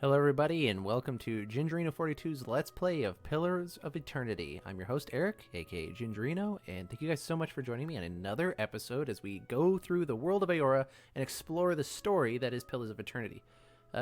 Hello, everybody, and welcome to Gingereno 42's Let's Play of Pillars of Eternity. I'm your host, Eric, aka Gingereno, and thank you guys so much for joining me on another episode as we go through the world of Eora and explore the story that is Pillars of Eternity.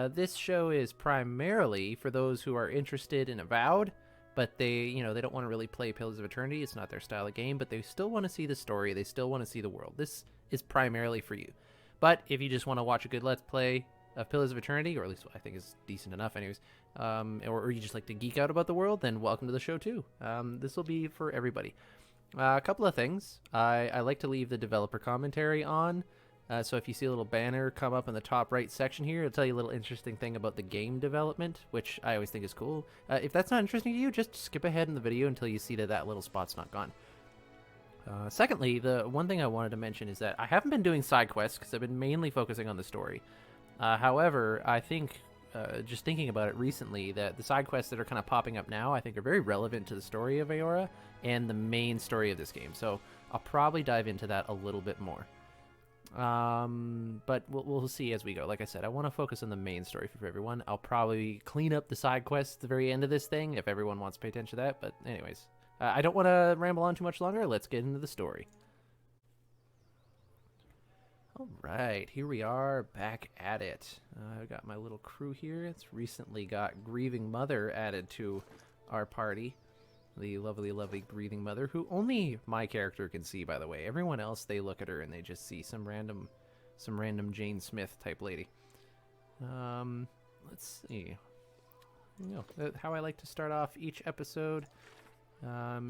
This show is primarily for those who are interested in Avowed, but they don't want to really play Pillars of Eternity. It's not their style of game, but they still want to see the story. They still want to see the world. This is primarily for you. But if you just want to watch a good Let's Play of Pillars of Eternity, or at least I think is decent enough anyways, or you just like to geek out about the world, then welcome to the show too. This will be for everybody. A couple of things. I like to leave the developer commentary on, so if you see a little banner come up in the top right section here, it'll tell you a little interesting thing about the game development, which I always think is cool. If that's not interesting to you, just skip ahead in the video until you see that little spot's not gone. Secondly, the one thing I wanted to mention is that I haven't been doing side quests because I've been mainly focusing on the story. However, I think, just thinking about it recently, that the side quests that are kind of popping up now, I think are very relevant to the story of Eora and the main story of this game. So I'll probably dive into that a little bit more. But we'll see as we go. Like I said, I want to focus on the main story for everyone. I'll probably clean up the side quests at the very end of this thing if everyone wants to pay attention to that. But anyways, I don't want to ramble on too much longer. Let's get into the story. Alright, here we are, back at it. I've got my little crew here. It's recently got Grieving Mother added to our party. The lovely, lovely Grieving Mother, who only my character can see, by the way. Everyone else, they look at her and they just see some random Jane Smith type lady. Let's see. How I like to start off each episode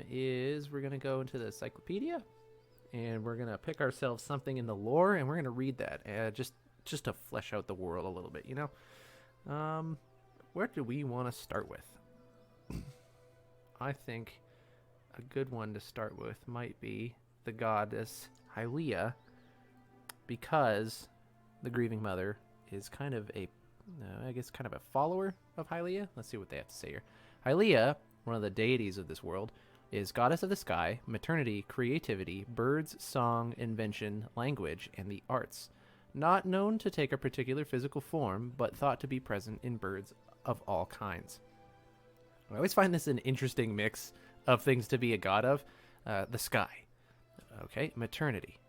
is we're going to go into the encyclopedia. And we're going to pick ourselves something in the lore, and we're going to read that, just to flesh out the world a little bit, you know? Where do we want to start with? I think a good one to start with might be the goddess Hylia, because the Grieving Mother is kind of a follower of Hylia. Let's see what they have to say here. Hylia, one of the deities of this world, is goddess of the sky, maternity, creativity, birds, song, invention, language, and the arts. Not known to take a particular physical form, but thought to be present in birds of all kinds. I always find this an interesting mix of things to be a god of. The sky. Okay, maternity.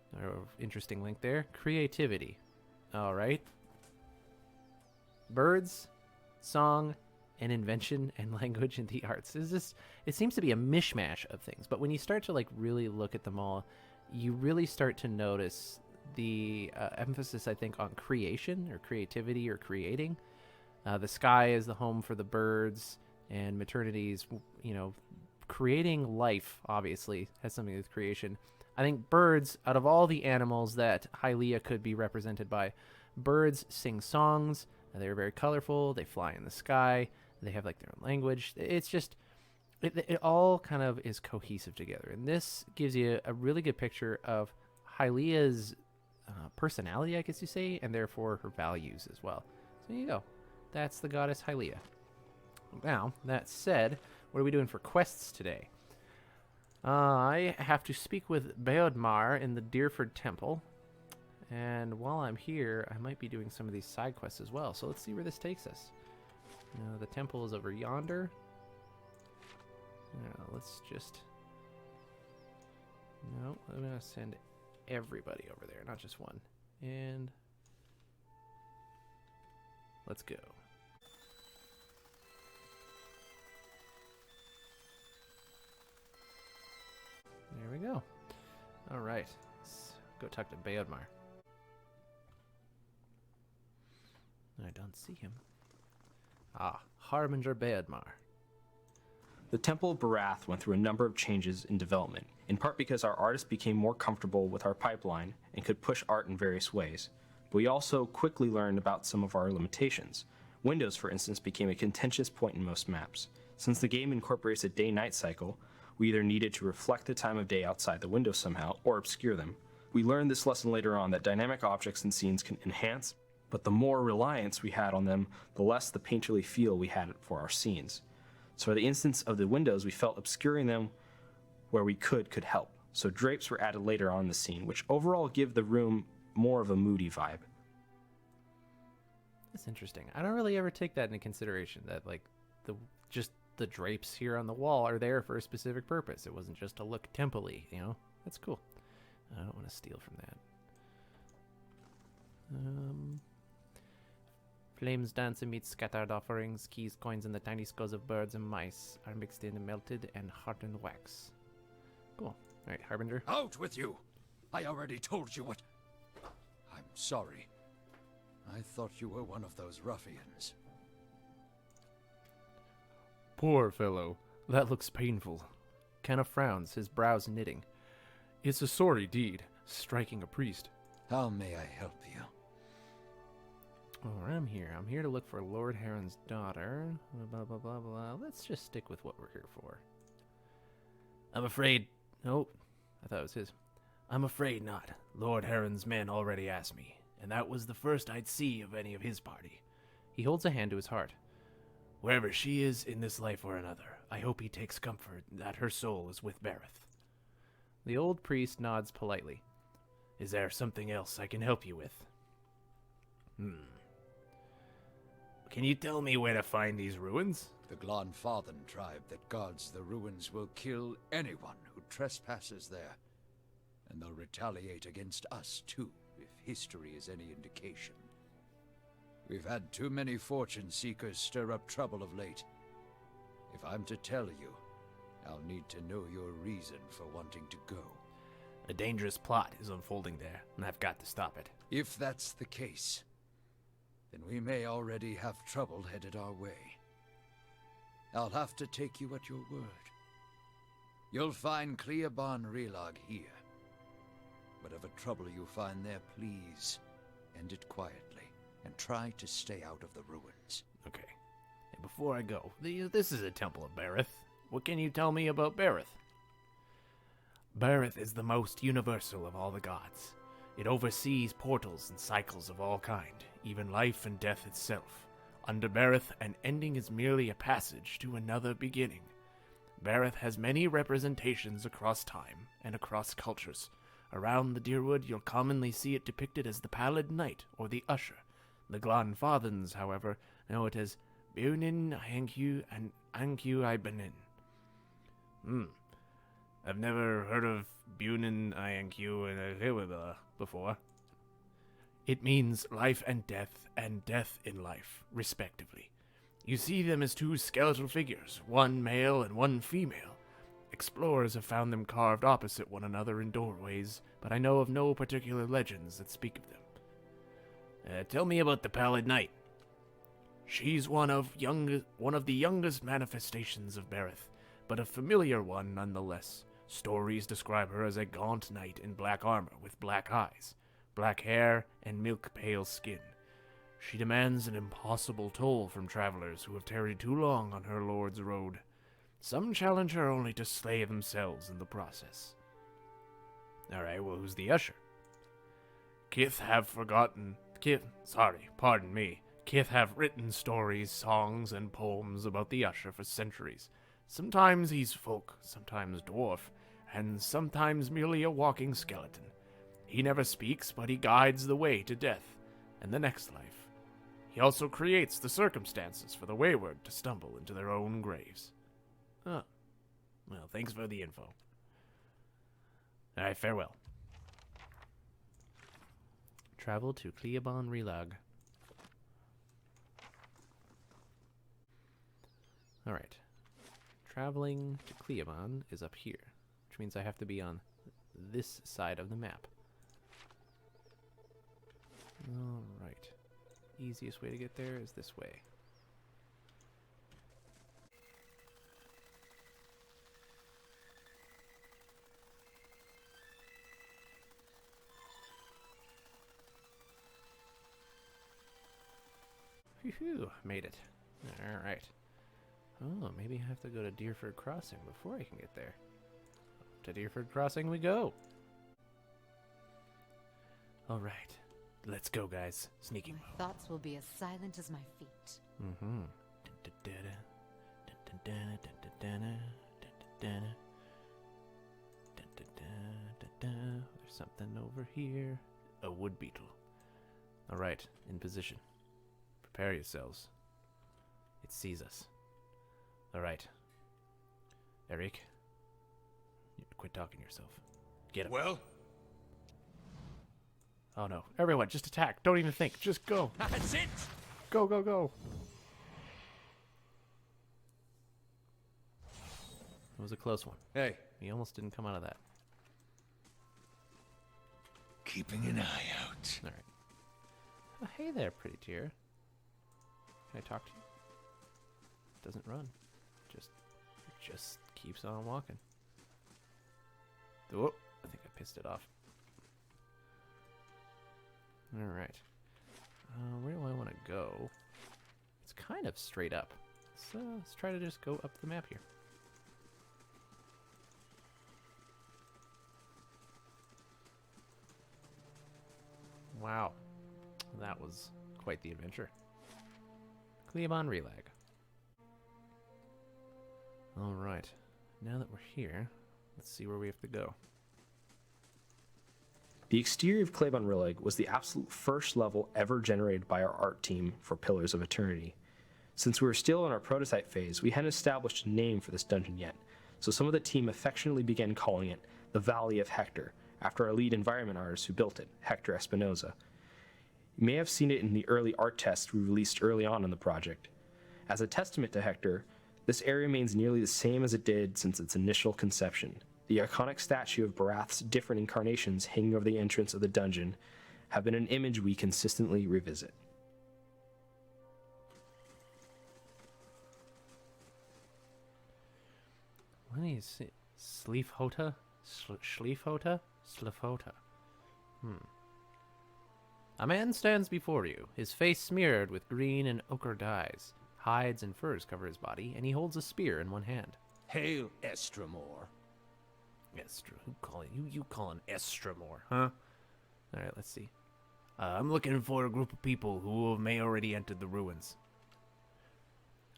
Interesting link there. Creativity. All right. Birds, song, and invention and language and the arts. It seems to be a mishmash of things, but when you start to like really look at them all, you really start to notice the emphasis, I think, on creation or creativity or creating. The sky is the home for the birds, and maternity's, creating life obviously has something to do with creation. I think birds, out of all the animals that Hylia could be represented by, birds sing songs. They're very colorful. They fly in the sky. They have like their own language. It's just, it all kind of is cohesive together. And this gives you a really good picture of Hylia's personality, I guess you say, and therefore her values as well. So there you go. That's the goddess Hylia. Now, that said, what are we doing for quests today? I have to speak with Beodmar in the Deerford Temple. And while I'm here, I might be doing some of these side quests as well. So let's see where this takes us. The temple is over yonder. Let's just... No, I'm going to send everybody over there, not just one. And... let's go. There we go. Alright, let's go talk to Beodmar. I don't see him. Harbinger Beodmar. The Temple of Barath went through a number of changes in development, in part because our artists became more comfortable with our pipeline and could push art in various ways. But we also quickly learned about some of our limitations. Windows, for instance, became a contentious point in most maps. Since the game incorporates a day-night cycle, we either needed to reflect the time of day outside the windows somehow, or obscure them. We learned this lesson later on, that dynamic objects and scenes can enhance, but the more reliance we had on them, the less the painterly feel we had for our scenes. So for the instance of the windows, we felt obscuring them where we could help. So drapes were added later on in the scene, which overall give the room more of a moody vibe. That's interesting. I don't really ever take that into consideration, that like the just the drapes here on the wall are there for a specific purpose. It wasn't just to look temple-y, you know? That's cool. I don't want to steal from that. Flames dance amid scattered offerings. Keys, coins, and the tiny skulls of birds and mice are mixed in melted and hardened wax. Cool. Alright, Harbinger. Out with you! I already told you what... I'm sorry. I thought you were one of those ruffians. Poor fellow. That looks painful. Kenna frowns, his brows knitting. It's a sorry deed, striking a priest. How may I help you? Oh, I'm here. I'm here to look for Lord Heron's daughter. Blah, blah, blah, blah. Let's just stick with what we're here for. I'm afraid... Oh, I thought it was his. I'm afraid not. Lord Heron's men already asked me, and that was the first I'd see of any of his party. He holds a hand to his heart. Wherever she is in this life or another, I hope he takes comfort that her soul is with Bereth. The old priest nods politely. Is there something else I can help you with? Can you tell me where to find these ruins? The Glanfathan tribe that guards the ruins will kill anyone who trespasses there. And they'll retaliate against us, too, if history is any indication. We've had too many fortune seekers stir up trouble of late. If I'm to tell you, I'll need to know your reason for wanting to go. A dangerous plot is unfolding there, and I've got to stop it. If that's the case, then we may already have trouble headed our way. I'll have to take you at your word. You'll find Cliaban Rilag here. Whatever trouble you find there, please end it quietly and try to stay out of the ruins. Okay. And before I go, this is a temple of Bereth. What can you tell me about Bereth? Bereth is the most universal of all the gods. It oversees portals and cycles of all kind, even life and death itself. Under Bereth, an ending is merely a passage to another beginning. Bereth has many representations across time and across cultures. Around the Deerwood, you'll commonly see it depicted as the Pallid Knight or the Usher. The Glanfathans, however, know it as Bunin, Ankyu, and Ankyu Ibenin. I've never heard of Bunin, Ankyu, and Ahewaba before. It means life and death in life, respectively. You see them as two skeletal figures, one male and one female. Explorers have found them carved opposite one another in doorways, but I know of no particular legends that speak of them. Tell me about the Pallid Knight. She's one of the youngest manifestations of Bereth, but a familiar one nonetheless. Stories describe her as a gaunt knight in black armor with black eyes, black hair, and milk-pale skin. She demands an impossible toll from travelers who have tarried too long on her lord's road. Some challenge her only to slay themselves in the process. Alright, well, who's the Usher? Kith have written stories, songs, and poems about the Usher for centuries. Sometimes he's folk, sometimes dwarf, and sometimes merely a walking skeleton. He never speaks, but he guides the way to death and the next life. He also creates the circumstances for the wayward to stumble into their own graves. Oh. Well, thanks for the info. Alright, farewell. Travel to Cliaban Rilag. Alright. Traveling to Cliaban is up here, which means I have to be on this side of the map. Alright. Easiest way to get there is this way. Phew, made it. Alright. Oh, maybe I have to go to Deerford Crossing before I can get there. To Deerford Crossing we go. Alright. Let's go, guys. Sneaking mode. Thoughts will be as silent as my feet. There's something over here. A wood beetle. Alright, in position. Prepare yourselves. It sees us. Alright. Eric, you quit talking to yourself. Get him. Well? Oh no. Everyone, just attack. Don't even think. Just go. That's it! Go, go, go. It was a close one. Hey, He almost didn't come out of that. keeping an eye out. Alright. Oh, hey there, pretty dear. Can I talk to you? Doesn't run. Just keeps on walking. Oh, I think I pissed it off. Alright. Where do I want to go? It's kind of straight up. So let's try to just go up the map here. Wow. That was quite the adventure. Cliaban Rilag. Alright. Now that we're here, let's see where we have to go. The exterior of Cliaban Rilag was the absolute first level ever generated by our art team for Pillars of Eternity. Since we were still in our prototype phase, we hadn't established a name for this dungeon yet, so some of the team affectionately began calling it the Valley of Hector, after our lead environment artist who built it, Hector Espinoza. You may have seen it in the early art tests we released early on in the project. As a testament to Hector, this area remains nearly the same as it did since its initial conception. The iconic statue of Barath's different incarnations hanging over the entrance of the dungeon have been an image we consistently revisit. What do you see? Sleefhota? Schleefhota? Slefhota. A man stands before you, his face smeared with green and ochre dyes. Hides and furs cover his body, and he holds a spear in one hand. Hail, Estramor. You calling Estramor, huh? Alright, let's see. I'm looking for a group of people who may already entered the ruins.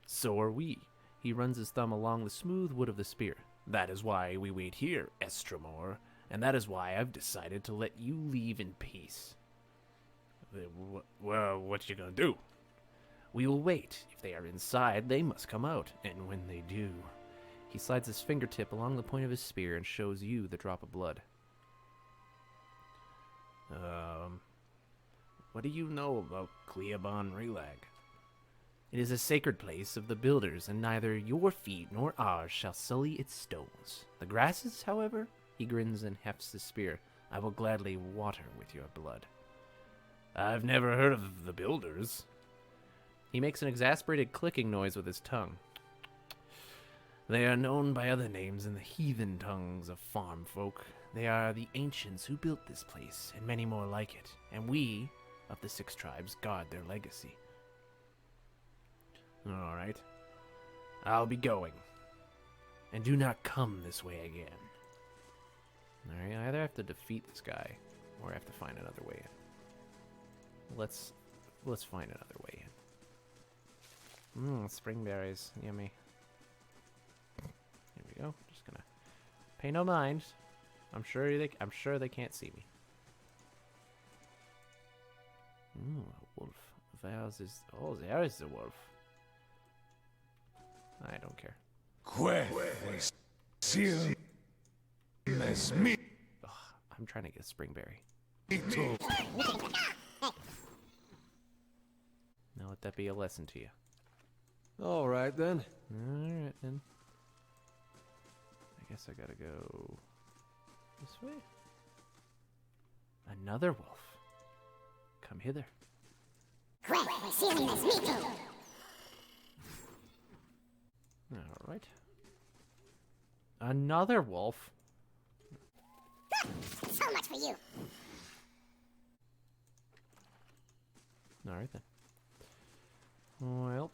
So are we. He runs his thumb along the smooth wood of the spear. That is why we wait here, Estramor, and that is why I've decided to let you leave in peace. Well, what you gonna do? We will wait. If they are inside, they must come out, and when they do... He slides his fingertip along the point of his spear and shows you the drop of blood. What do you know about Cliaban Rilag? It is a sacred place of the builders, and neither your feet nor ours shall sully its stones. The grasses, however, he grins and hefts his spear, I will gladly water with your blood. I've never heard of the builders. He makes an exasperated clicking noise with his tongue. They are known by other names in the heathen tongues of farm folk. They are the ancients who built this place, and many more like it, and we, of the 6 tribes, guard their legacy. Alright. I'll be going. And do not come this way again. Alright, I either have to defeat this guy, or I have to find another way in. Let's find another way in. Spring berries. Yummy. Here we go. Just gonna pay no mind. I'm sure they can't see me. A wolf. There's is there is the wolf. I don't care. Ugh, I'm trying to get a springberry. Now let that be a lesson to you. All right then. Alright then. I guess I gotta go this way. Another wolf. Come hither. Alright. Another wolf. So much for you. Alright then. Well.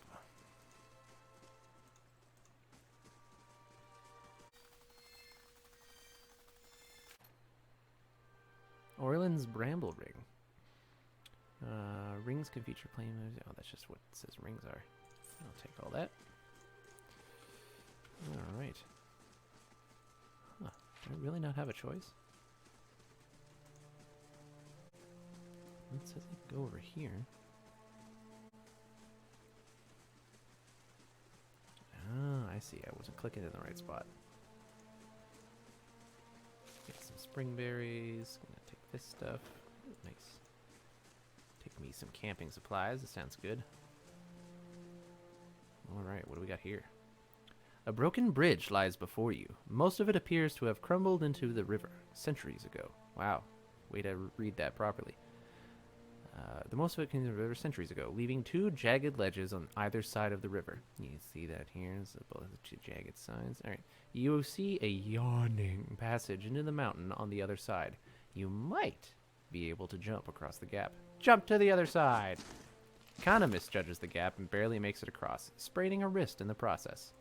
Orland's Bramble Ring. Rings can feature plain moves. Oh, that's just what it says rings are. I'll take all that. Alright. Huh. Do I really not have a choice? It says I can go over here. see, I wasn't clicking in the right spot. Get some spring berries. I'm gonna take this stuff. Ooh, nice. Take me some camping supplies. That sounds good. Alright, what do we got here? A broken bridge lies before you. Most of it appears to have crumbled into the river centuries ago. Wow. Way to read that properly. The most of it came into the river centuries ago, leaving two jagged ledges on either side of the river. You can see that here. It's both the two jagged sides. Alright. You see a yawning passage into the mountain on the other side. You might be able to jump across the gap. Jump to the other side! Kana misjudges the gap and barely makes it across, spraining a wrist in the process.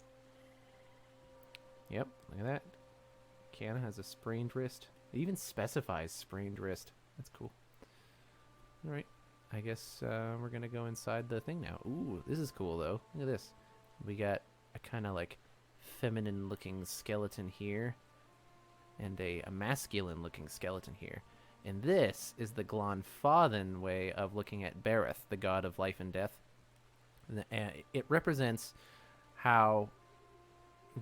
Yep, look at that. Kana has a sprained wrist. It even specifies sprained wrist. That's cool. Alright, I guess we're gonna go inside the thing now. Ooh, this is cool though. Look at this. We got a kind of like feminine looking skeleton here, and a masculine looking skeleton here. And this is the Glanfathan way of looking at Bereth, the god of life and death. It represents how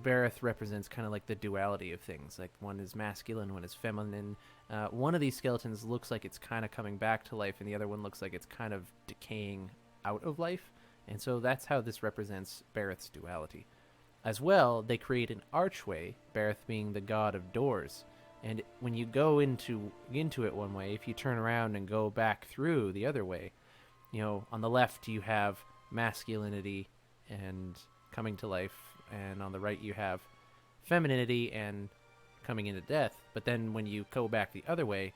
Bereth represents kind of like the duality of things. Like one is masculine, one is feminine. One of these skeletons looks like it's kind of coming back to life, and the other one looks like it's kind of decaying out of life. And so that's how this represents Bereth's duality. As well, they create an archway, Bereth being the god of doors. And when you go into it one way, if you turn around and go back through the other way, you know, on the left you have masculinity and coming to life, and on the right you have femininity and coming into death. But then when you go back the other way,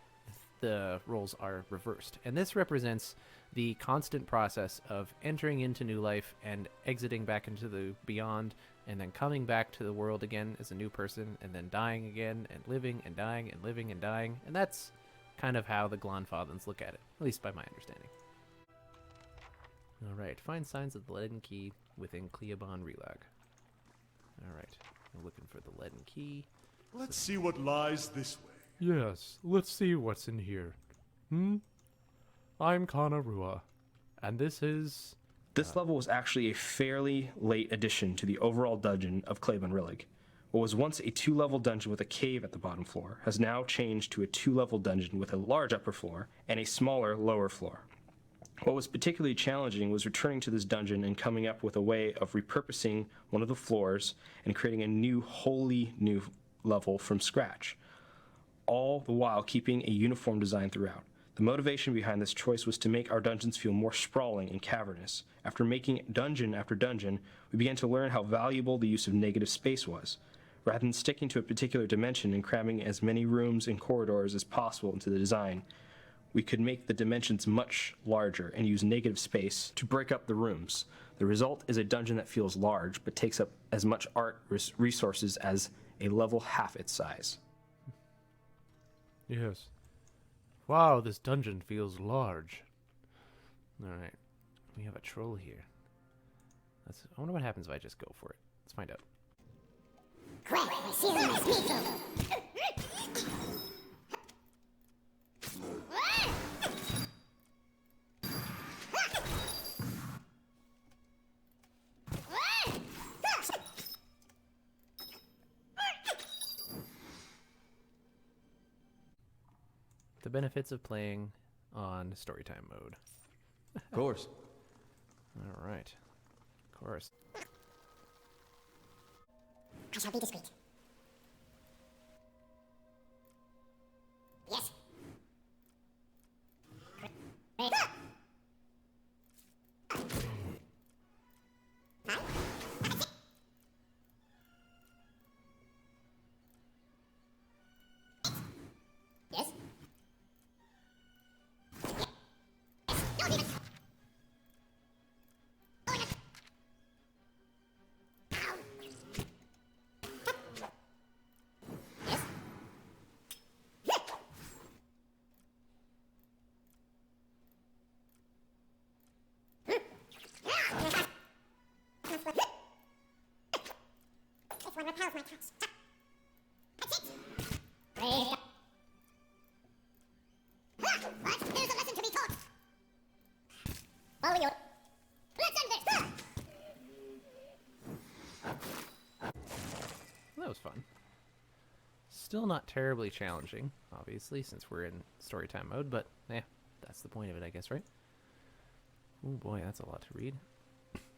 the roles are reversed. And this represents the constant process of entering into new life and exiting back into the beyond, and then coming back to the world again as a new person, and then dying again, and living and dying and living and dying. And that's kind of how the Glanfathans look at it, at least by my understanding. Alright, find signs of the leaden key within Cliaban Rilag. Alright, I'm looking for the leaden key. Let's see what lies this way. Yes, let's see what's in here. I'm Kana Rua, and this is... This level was actually a fairly late addition to the overall dungeon of Cliaban Rilag. What was once a 2-level dungeon with a cave at the bottom floor has now changed to a 2-level dungeon with a large upper floor and a smaller lower floor. What was particularly challenging was returning to this dungeon and coming up with a way of repurposing one of the floors and creating a wholly new level from scratch, all the while keeping a uniform design throughout. The motivation behind this choice was to make our dungeons feel more sprawling and cavernous. After making dungeon after dungeon, we began to learn how valuable the use of negative space was. Rather than sticking to a particular dimension and cramming as many rooms and corridors as possible into the design, we could make the dimensions much larger and use negative space to break up the rooms. The result is a dungeon that feels large, but takes up as much art resources as a level half its size. Yes. Wow, this dungeon feels large. Alright, we have a troll here. I wonder what happens if I just go for it. Let's find out. The benefits of playing on storytime mode. Of course. All right. Of course. I shall be discreet. Yes. Yes. If one repels my touch. That's it. Praise God. What? There's a lesson to be taught. Following your... Let's end this. Still not terribly challenging, obviously, since we're in storytime mode, but yeah, that's the point of it, I guess, right? Oh boy, that's a lot to read.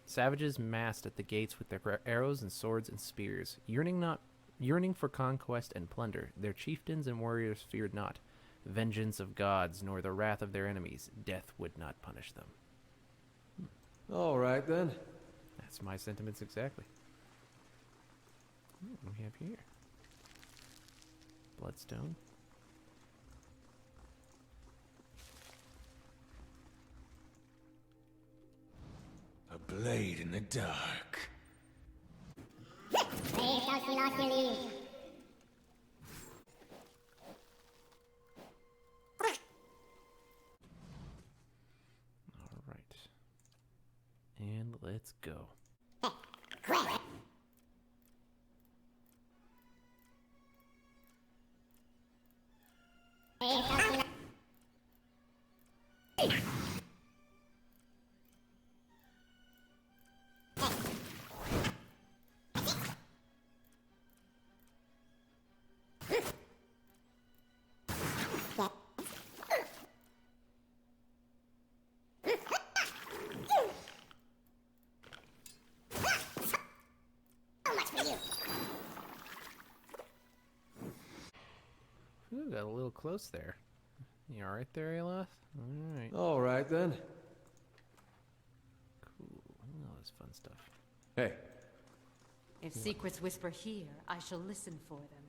Savages massed at the gates with their arrows and swords and spears, yearning for conquest and plunder. Their chieftains and warriors feared not vengeance of gods, nor the wrath of their enemies. Death would not punish them. All right, then. That's my sentiments exactly. What do we have here? Bloodstone. A blade in the dark. All right. And let's go. Ooh, got a little close there. You alright there, Aloth? Alright. All right, then. Cool. All this fun stuff. Hey, If secrets whisper here, I shall listen for them.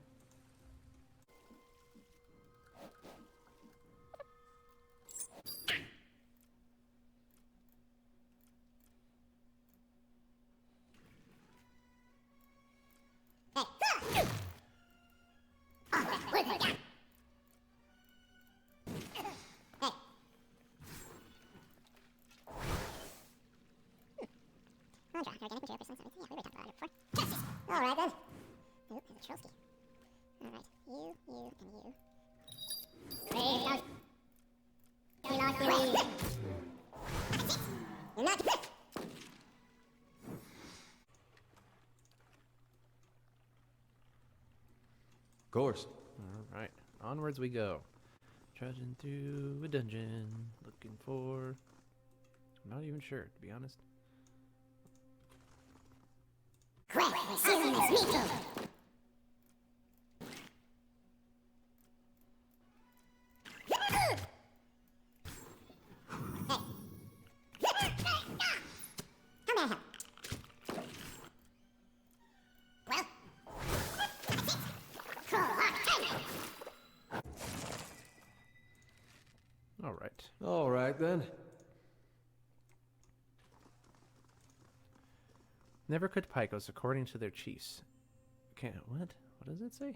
All right, then. Oop, there's a Trollsky. All right, you, and you. You're not. of course. Alright. Onwards we go. Trudging through a dungeon. Looking for... I'm not even sure, to be honest. Quick, we're sealing this meat tube. Alright. All right, then. Never could Picos according to their chiefs. What? What does it say?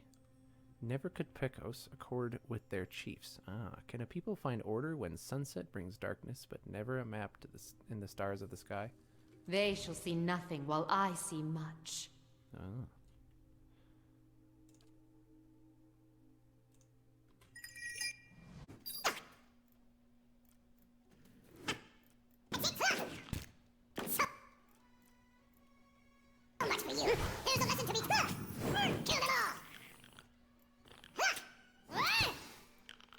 Never could Picos accord with their chiefs. Ah, can a people find order when sunset brings darkness, but never a map to in the stars of the sky? They shall see nothing while I see much. Oh. So much for you. Here's a lesson to be taught. Kill them all.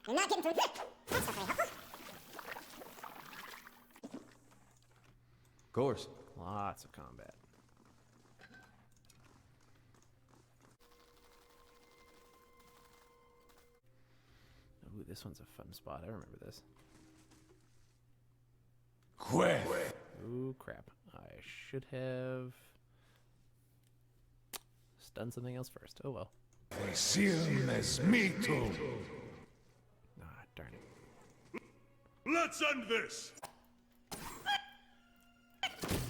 You're not getting through this. That's not very helpful. Of course. Lots of combat. Ooh, this one's a fun spot. I remember this. Quick! Ooh, crap. I should have done something else first. Oh well. They seal this meat tube. Ah, darn it. Let's end this!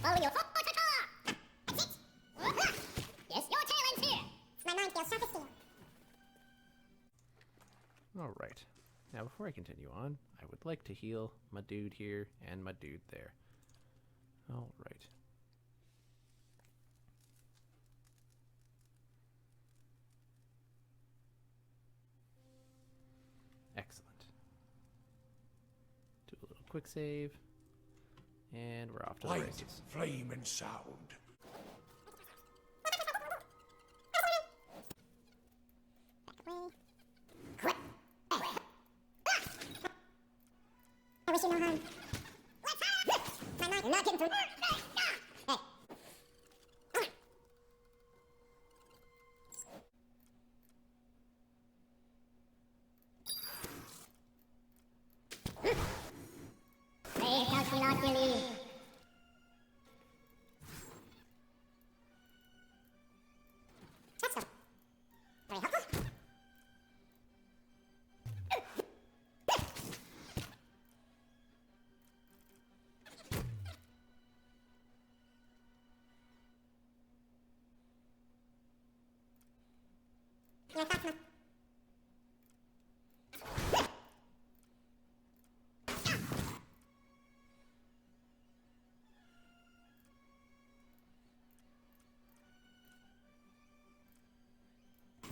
Follow your foot to car. That's it. Yes, your tail ends here. It's my mind feels sharp as steel. Alright. Now, before I continue on, I would like to heal my dude here and my dude there. Alright. Excellent. Do a little quick save. And we're off to the Light, races. flame, and sound. Back away. getting through. Brave thou shalt not believe. That's not very helpful. Yeah, that's not.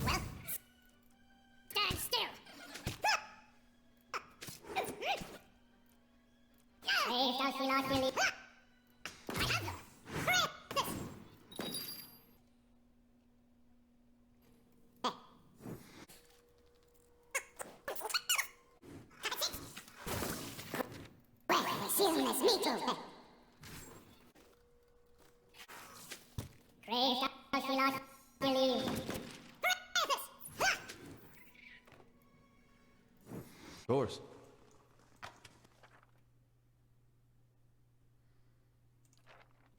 Well, stand still. Brave thou shalt not believe. I have them. Hooray! Well, seasonless meat too. Brave thou shalt not believe. Of course.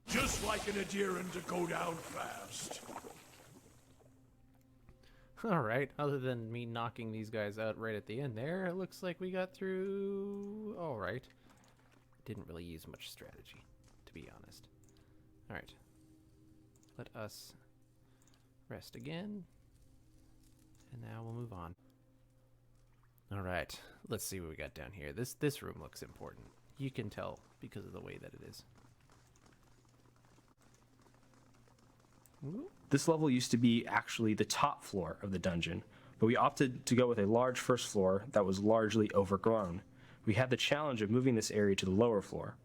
Just like an Ederan to go down fast. Alright, other than me knocking these guys out right at the end there, it looks like we got through alright. Didn't really use much strategy, to be honest. Alright. Let us rest again. And now we'll move on. Alright, let's see what we got down here. This room looks important. You can tell because of the way that it is. Ooh. This level used to be actually the top floor of the dungeon, but we opted to go with a large first floor that was largely overgrown. We had the challenge of moving this area to the lower floor.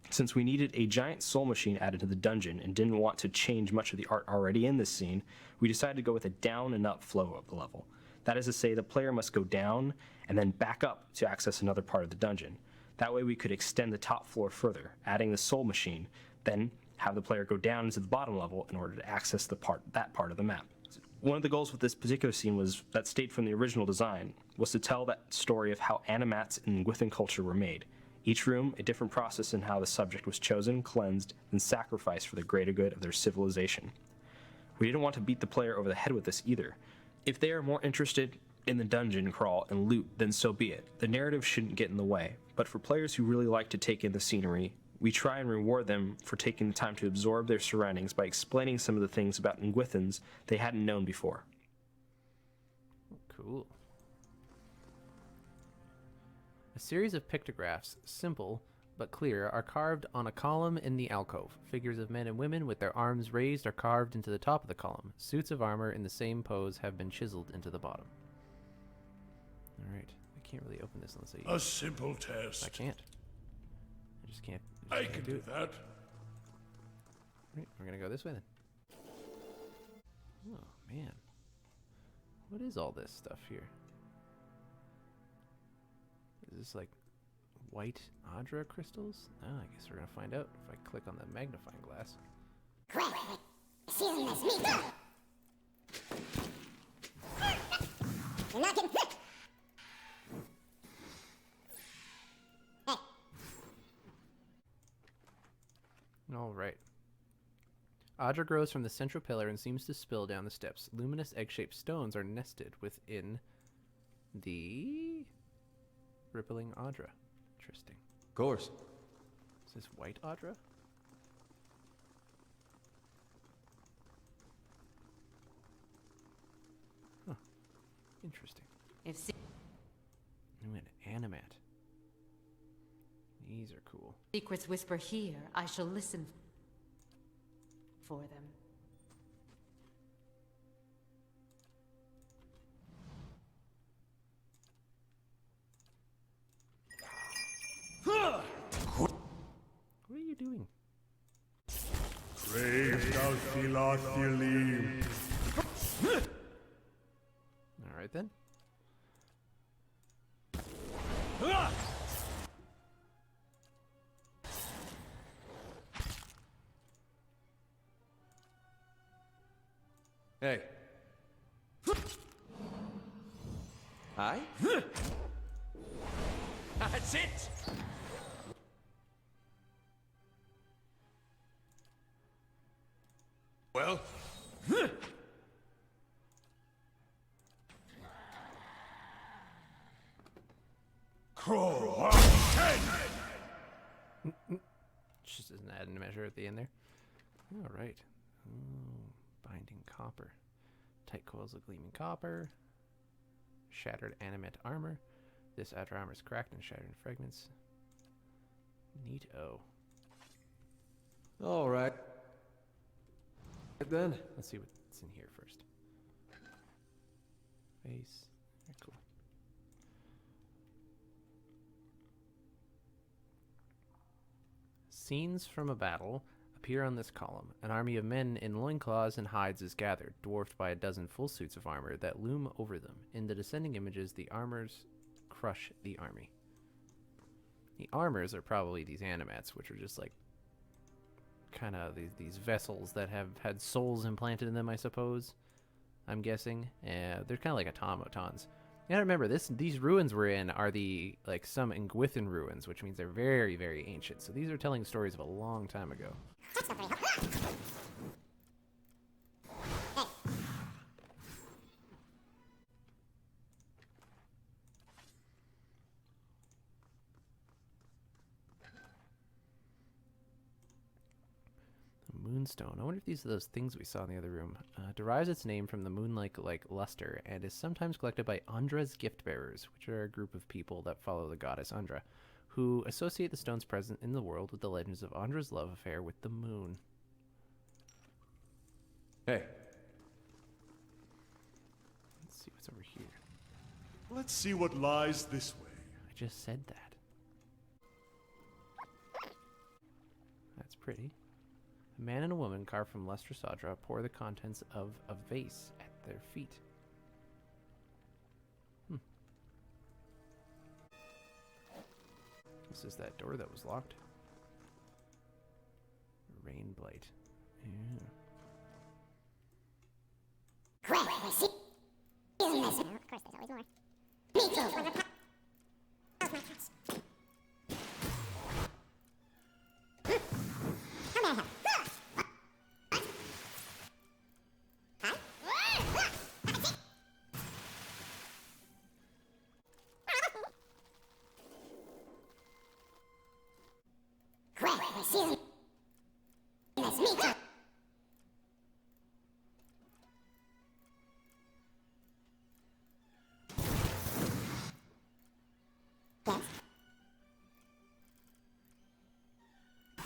Since we needed a giant soul machine added to the dungeon and didn't want to change much of the art already in this scene, we decided to go with a down and up flow of the level. That is to say, the player must go down and then back up to access another part of the dungeon. That way we could extend the top floor further, adding the soul machine, then have the player go down into the bottom level in order to access that part of the map. One of the goals with this particular scene that stayed from the original design was to tell that story of how animats in Gwithan culture were made. Each room, a different process in how the subject was chosen, cleansed, and sacrificed for the greater good of their civilization. We didn't want to beat the player over the head with this either. If they are more interested in the dungeon crawl and loot, then so be it. The narrative shouldn't get in the way, but for players who really like to take in the scenery, we try and reward them for taking the time to absorb their surroundings by explaining some of the things about Ngwithans they hadn't known before. Cool. A series of pictographs, simple but clear, are carved on a column in the alcove. Figures of men and women with their arms raised are carved into the top of the column. Suits of armor in the same pose have been chiseled into the bottom. Alright, I can't really open this unless I... A simple test. I can't. I just can't. I can do that. Right, we're gonna go this way then. Oh, man. What is all this stuff here? Is this like white Adra crystals? Oh, I guess we're gonna find out if I click on the magnifying glass. Well, seasonless meat. You're not getting hit. Hey. Alright. Adra grows from the central pillar and seems to spill down the steps. Luminous egg-shaped stones are nested within the rippling Adra. Interesting. Of course. Is this white Adra? Huh. Interesting. If Ooh, an animat. These are cool. secrets whisper here, I shall listen for them. What are you doing? Brave thou shalt not believe. Alright then. Hey. Hi? That's it! Well? Crawl! Just an added measure at the end there. All right. Ooh, binding copper. Tight coils of gleaming copper. Shattered animate armor. This outer armor is cracked and shattered in fragments. Neato. All right. Then. Let's see what's in here first. Base. Very cool. Scenes from a battle appear on this column. An army of men in loincloths and hides is gathered, dwarfed by a dozen full suits of armor that loom over them. In the descending images, the armors crush the army. The armors are probably these animats, which are just like kind of these vessels that have had souls implanted in them, I suppose. I'm guessing. They're kind of like automatons. You gotta remember, these ruins we're in are the, like, some Ingwithan ruins, which means they're very, very ancient. So these are telling stories of a long time ago. Moonstone. I wonder if these are those things we saw in the other room. Derives its name from the moon-like luster and is sometimes collected by Andra's gift bearers, which are a group of people that follow the goddess Andra, who associate the stones present in the world with the legends of Andra's love affair with the moon. Hey. Let's see what's over here. Let's see what lies this way. I just said that. That's pretty. A man and a woman carved from luster Sadra pour the contents of a vase at their feet. This is that door that was locked. Rain blight. Yeah. Well, I see. Isn't this? Of course, there's always more. Me too. When the top of my house. How may I help? Well, I see. That's me too.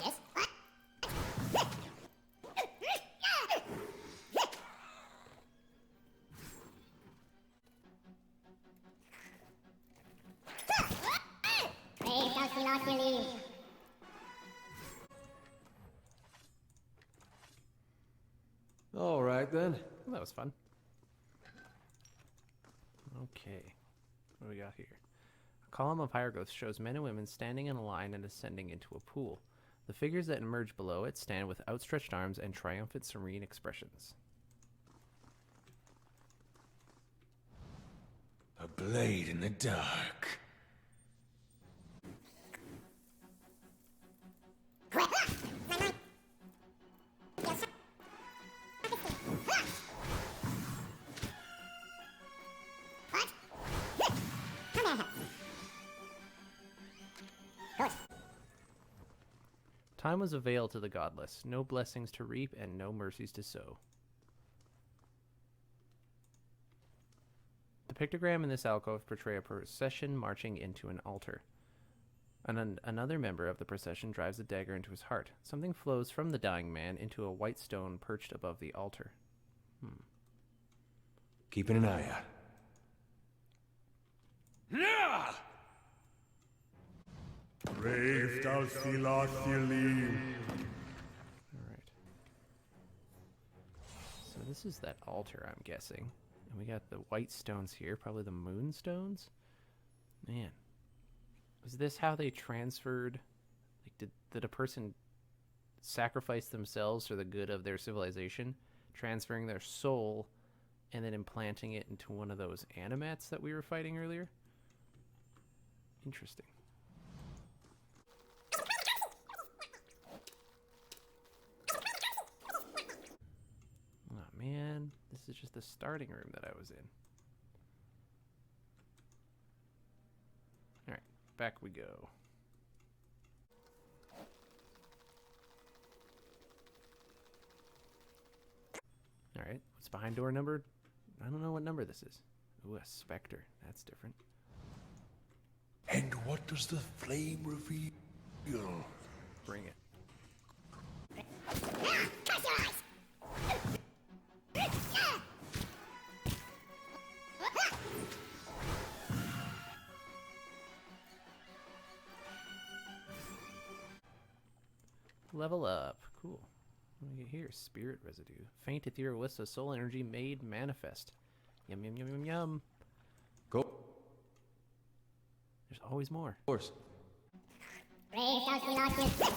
Yes. Brave does he not believe. All right then. Well, that was fun. Okay. What do we got here? A column of hieroglyphs shows men and women standing in a line and ascending into a pool. The figures that emerge below it stand with outstretched arms and triumphant, serene expressions. A blade in the dark. Time was a veil to the godless, no blessings to reap and no mercies to sow. The pictogram in this alcove portray a procession marching into an altar. Another member of the procession drives a dagger into his heart. Something flows from the dying man into a white stone perched above the altar. Keeping an eye out. Yeah! Brave does he not believe. Alright. So this is that altar, I'm guessing. And we got the white stones here, probably the moon stones? Man. Was this how they transferred? Like, did a person sacrifice themselves for the good of their civilization transferring their soul and then implanting it into one of those animats that we were fighting earlier. Interesting. Oh man, this is just the starting room that I was in. Alright, back we go. Alright, what's behind door number? I don't know what number this is. Ooh, a specter. That's different. And what does the flame reveal? Bring it. Close your eyes! Level up. Cool. What do we get here? Spirit residue. Faint ethereal wisps of soul energy made manifest. Yum, yum, yum, yum, yum. Go. There's always more. Of course. Brave does he not give? Yes.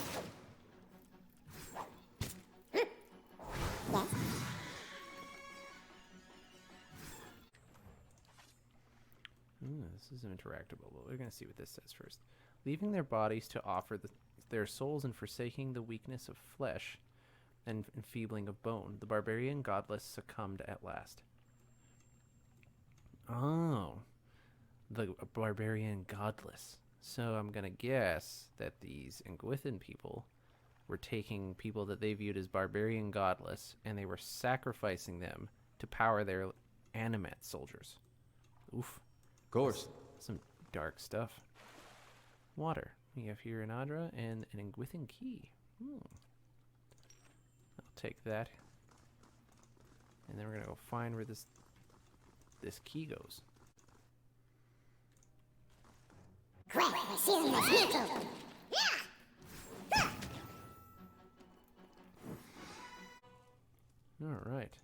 Ooh, this is interactable, but we're going to see what this says first. Leaving their bodies to offer their souls and forsaking the weakness of flesh and enfeebling of bone, the barbarian godless succumbed at last. Oh, the barbarian godless. So I'm going to guess that these Ingwithan people were taking people that they viewed as barbarian godless, and they were sacrificing them to power their animat soldiers. Oof. Of course. Some dark stuff. Water. We have here an Adra and an Ingwithan key. I'll take that. And then we're going to go find where this key goes. Alright.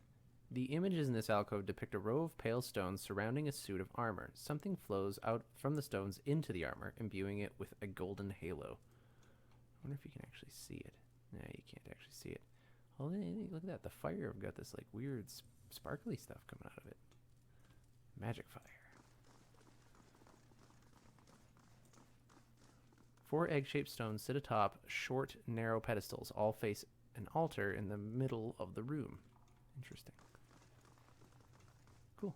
The images in this alcove depict a row of pale stones surrounding a suit of armor. Something flows out from the stones into the armor, imbuing it with a golden halo. I wonder if you can actually see it. No, you can't actually see it. Oh, look at that. The fire got this like weird sparkly stuff coming out of it. Magic fire. 4 egg-shaped stones sit atop short, narrow pedestals. All face an altar in the middle of the room. Interesting. Cool.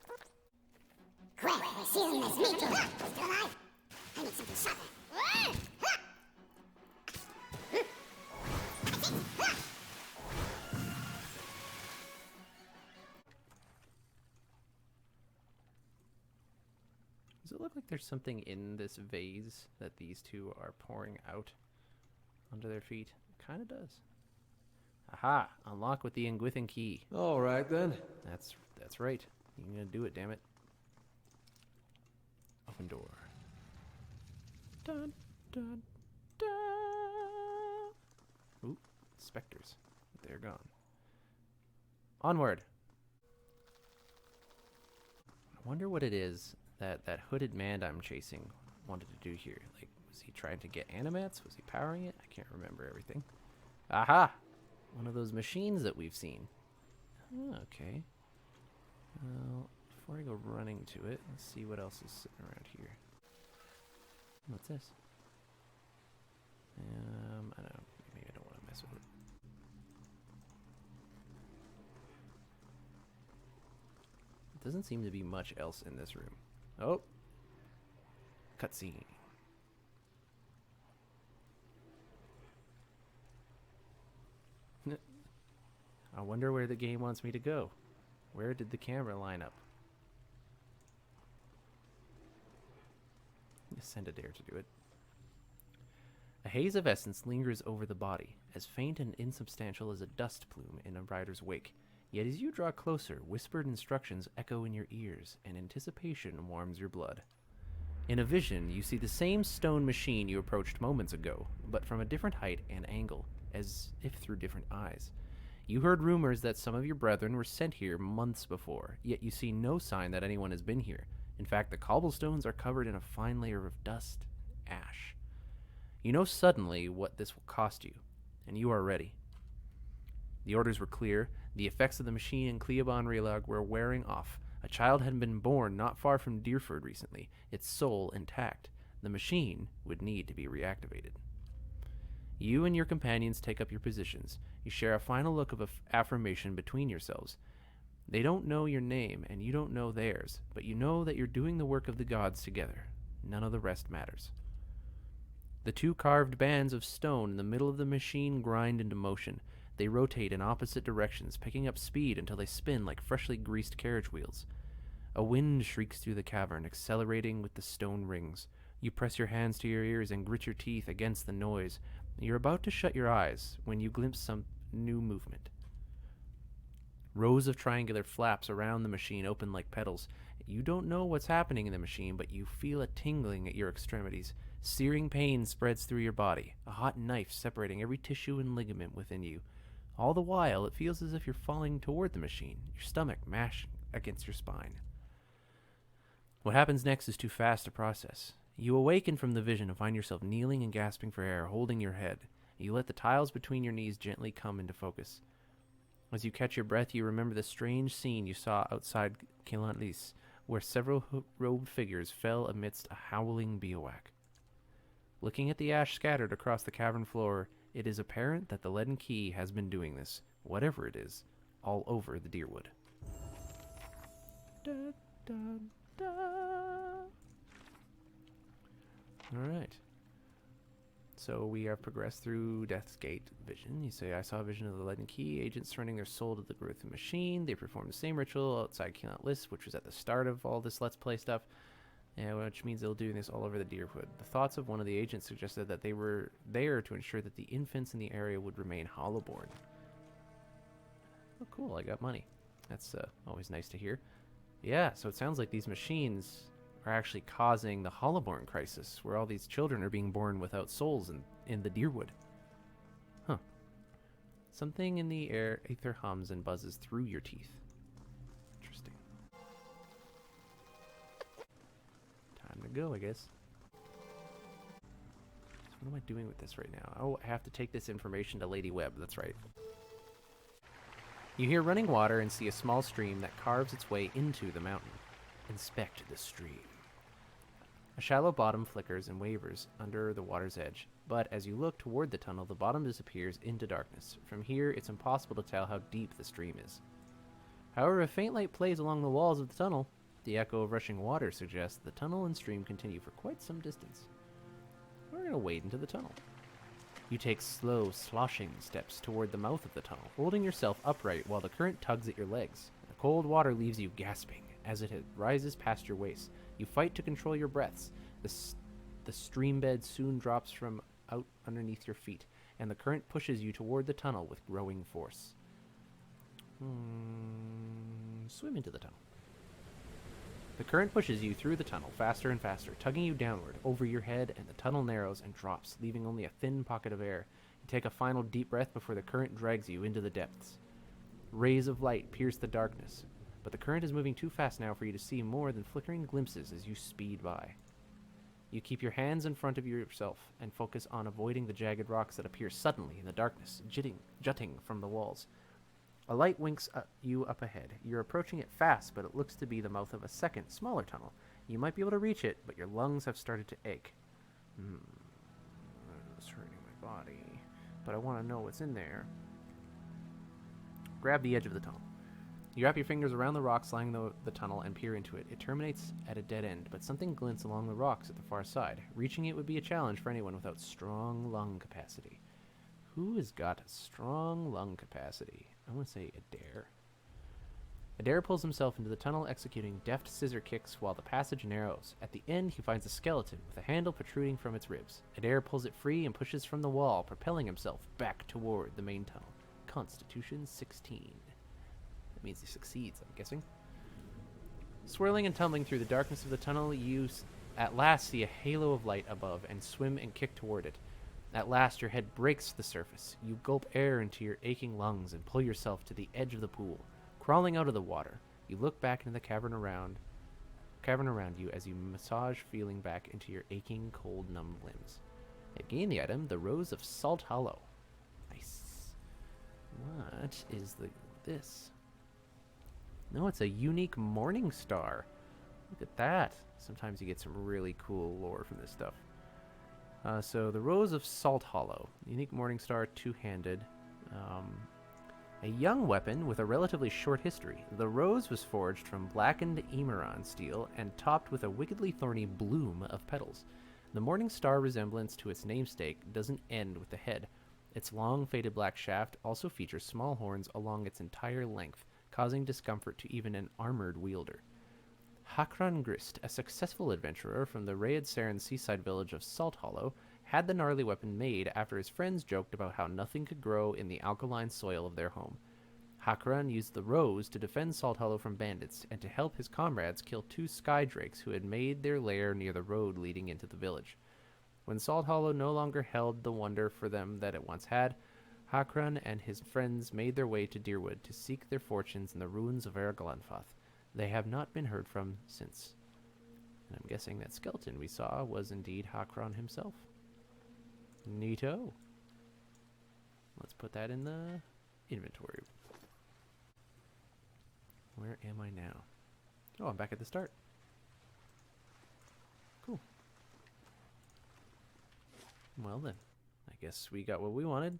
Quick, we're sealing this meat to still alive? I need something sharper. Does it look like there's something in this vase that these two are pouring out onto their feet? It kind of does. Aha! Unlock with the Ingwithan key. All right then. That's right. You're gonna do it, damn it. Open door. Dun dun dun. Ooh, specters. They're gone. Onward. I wonder what it is that hooded man I'm chasing wanted to do here. Like, was he trying to get animats? Was he powering it? I can't remember everything. Aha! One of those machines that we've seen. Oh, okay. Well, before I go running to it, let's see what else is sitting around here. What's this? I don't know. Maybe I don't want to mess with it. Doesn't seem to be much else in this room. Oh! Cutscene. I wonder where the game wants me to go. Where did the camera line up? Send Eder to do it. A haze of essence lingers over the body, as faint and insubstantial as a dust plume in a rider's wake. Yet as you draw closer, whispered instructions echo in your ears, and anticipation warms your blood. In a vision, you see the same stone machine you approached moments ago, but from a different height and angle, as if through different eyes. You heard rumors that some of your brethren were sent here months before, yet you see no sign that anyone has been here. In fact, the cobblestones are covered in a fine layer of dust and ash. You know suddenly what this will cost you, and you are ready. The orders were clear. The effects of the machine in Cliaban Rilag were wearing off. A child had been born not far from Deerford recently, its soul intact. The machine would need to be reactivated. You and your companions take up your positions. You share a final look of affirmation between yourselves. They don't know your name, and you don't know theirs, but you know that you're doing the work of the gods together. None of the rest matters. The two carved bands of stone in the middle of the machine grind into motion. They rotate in opposite directions, picking up speed until they spin like freshly greased carriage wheels. A wind shrieks through the cavern, accelerating with the stone rings. You press your hands to your ears and grit your teeth against the noise. You're about to shut your eyes when you glimpse some new movement. Rows of triangular flaps around the machine open like petals. You don't know what's happening in the machine, but you feel a tingling at your extremities. Searing pain spreads through your body, a hot knife separating every tissue and ligament within you. All the while, it feels as if you're falling toward the machine, your stomach mashing against your spine. What happens next is too fast to process. You awaken from the vision and find yourself kneeling and gasping for air, holding your head. You let the tiles between your knees gently come into focus. As you catch your breath, you remember the strange scene you saw outside Kilantlis, where several robed figures fell amidst a howling bivouac. Looking at the ash scattered across the cavern floor, it is apparent that the leaden key has been doing this, whatever it is, all over the Deerwood. Da, da, da. Alright. So we have progressed through Death's Gate vision. You say, I saw a vision of the leaden key, agents surrendering their soul to the growth machine. They performed the same ritual outside Kilantlis, which was at the start of all this Let's Play stuff. Which means they'll do this all over the Deerwood. The thoughts of one of the agents suggested that they were there to ensure that the infants in the area would remain Hollowborn. Oh, cool, I got money. That's always nice to hear. Yeah, so it sounds like these machines are actually causing the Hollowborn Crisis, where all these children are being born without souls in the Deerwood. Huh. Something in the aether hums and buzzes through your teeth. Interesting. Time to go, I guess. So what am I doing with this right now? Oh, I have to take this information to Lady Webb. That's right. You hear running water and see a small stream that carves its way into the mountain. Inspect the stream. A shallow bottom flickers and wavers under the water's edge, but as you look toward the tunnel, the bottom disappears into darkness. From here, it's impossible to tell how deep the stream is. However, a faint light plays along the walls of the tunnel. The echo of rushing water suggests the tunnel and stream continue for quite some distance. We're going to wade into the tunnel. You take slow, sloshing steps toward the mouth of the tunnel, holding yourself upright while the current tugs at your legs. The cold water leaves you gasping as it rises past your waist. You fight to control your breaths. The stream bed soon drops from out underneath your feet, and the current pushes you toward the tunnel with growing force. Swim into the tunnel. The current pushes you through the tunnel faster and faster, tugging you downward over your head, and the tunnel narrows and drops, leaving only a thin pocket of air. You take a final deep breath before the current drags you into the depths. Rays of light pierce the darkness, but the current is moving too fast now for you to see more than flickering glimpses as you speed by. You keep your hands in front of yourself and focus on avoiding the jagged rocks that appear suddenly in the darkness, jutting from the walls. A light winks you up ahead. You're approaching it fast, but it looks to be the mouth of a second, smaller tunnel. You might be able to reach it, but your lungs have started to ache. It's hurting my body, but I want to know what's in there. Grab the edge of the tunnel. You wrap your fingers around the rocks lining the tunnel and peer into it. It terminates at a dead end, but something glints along the rocks at the far side. Reaching it would be a challenge for anyone without strong lung capacity. Who has got strong lung capacity? I'm going to say Eder. Eder pulls himself into the tunnel, executing deft scissor kicks while the passage narrows. At the end, he finds a skeleton with a handle protruding from its ribs. Eder pulls it free and pushes from the wall, propelling himself back toward the main tunnel. Constitution 16. That means he succeeds, I'm guessing. Swirling and tumbling through the darkness of the tunnel, you at last see a halo of light above and swim and kick toward it. At last, your head breaks the surface. You gulp air into your aching lungs and pull yourself to the edge of the pool. Crawling out of the water, you look back into the cavern around you as you massage feeling back into your aching, cold, numb limbs. I gained the item, the Rose of Salt Hollow. Nice. What is this? No, it's a unique morning star. Look at that. Sometimes you get some really cool lore from this stuff. So the Rose of Salt Hollow. Unique morning star, two-handed. A young weapon with a relatively short history. The rose was forged from blackened Emeron steel and topped with a wickedly thorny bloom of petals. The morning star resemblance to its namesake doesn't end with the head. Its long, faded black shaft also features small horns along its entire length, causing discomfort to even an armored wielder. Hakran Grist, a successful adventurer from the Raed Saren seaside village of Salt Hollow, had the gnarly weapon made after his friends joked about how nothing could grow in the alkaline soil of their home. Hakran used the rose to defend Salt Hollow from bandits and to help his comrades kill two sky drakes who had made their lair near the road leading into the village. When Salt Hollow no longer held the wonder for them that it once had, Hakran and his friends made their way to Deerwood to seek their fortunes in the ruins of Ergalanfath. They have not been heard from since. And I'm guessing that skeleton we saw was indeed Hakran himself. Neato. Let's put that in the inventory. Where am I now? Oh, I'm back at the start. Cool. Well then, I guess we got what we wanted.